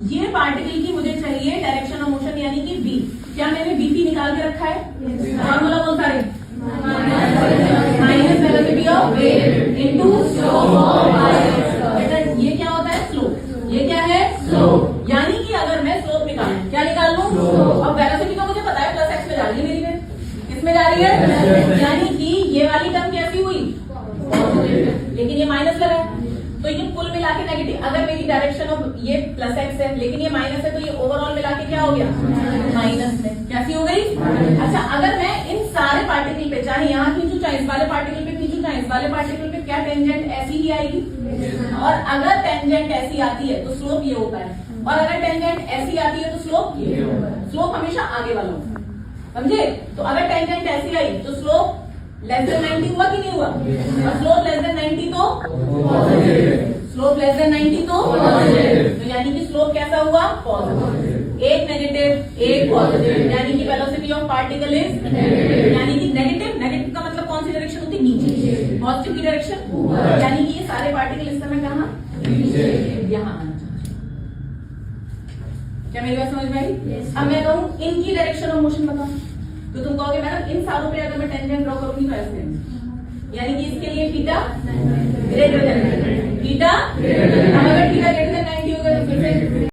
ये पार्टिकल की मुझे चाहिए डायरेक्शन ऑफ मोशन यानी कि बी। क्या मैंने बीपी निकाल के रखा है? फॉर्मूला कौन सा है? Minus velocity of wave into slope of particle. ये क्या होता है? स्लोप। ये क्या है? स्लोप। यानी कि अगर मैं स्लोप निकालूं, क्या निकाल लूं? अब वेलोसिटी तो मुझे पता है प्लस एक्स में जा रही है मेरी वेव। किसमें जा रही है? यानी कि ये वाली टर्म कैसी हुई? लेकिन ये माइनस लगा है तो ये कुल मिला के नेगेटिव। अगर मेरी डायरेक्शन ऑफ ये प्लस एक्स है लेकिन ये माइनस है तो ये ओवरऑल मिला के क्या हो गया? माइनस में। कैसी हो गई? अच्छा, अगर मैं इन सारे पार्टिकल पे चाहे यहाँ खींचू चाहे इस वाले पार्टिकल पे खींचू चाहे इस वाले पार्टिकल पे, क्या टेंजेंट ऐसी ही आएगी? और अगर टेंजेंट ऐसी आती है तो स्लोप ये होता है, और अगर टेंजेंट ऐसी आती है तो स्लोप ये होता है। स्लोप हमेशा आगे वाला होता है, समझे? तो अगर टेंजेंट ऐसी आई तो स्लोप लेस देन 90 हुआ कि नहीं हुआ? और स्लोप लेस देन 90 तो स्लोप लेस देन 90 तो यानी कि स्लोप कैसा हुआ? पॉजिटिव। एक नेगेटिव एक पॉजिटिव, यानी कि वेलोसिटी ऑफ पार्टिकल इज यानी कि नेगेटिव। नेगेटिव का मतलब कौन सी डायरेक्शन होती है? नीचे। पॉजिटिव की डायरेक्शन, यानी कि ये सारे पार्टिकल इस समय कहाँ? यहाँ आना चाहिए। क्या मेरी बात समझ में आई? अब मैं कहूँ इनकी डायरेक्शन ऑफ मोशन बताओ तो तुम कहोगे मैडम इन सारों पे अगर मैं टेंजेंट ड्रॉ करूंगी तो ऐसे, यानी कि इसके लिए थीटा ग्रेटर देन थीटा, अगर थीटा ग्रेटर देन 90 होगा तो फिर से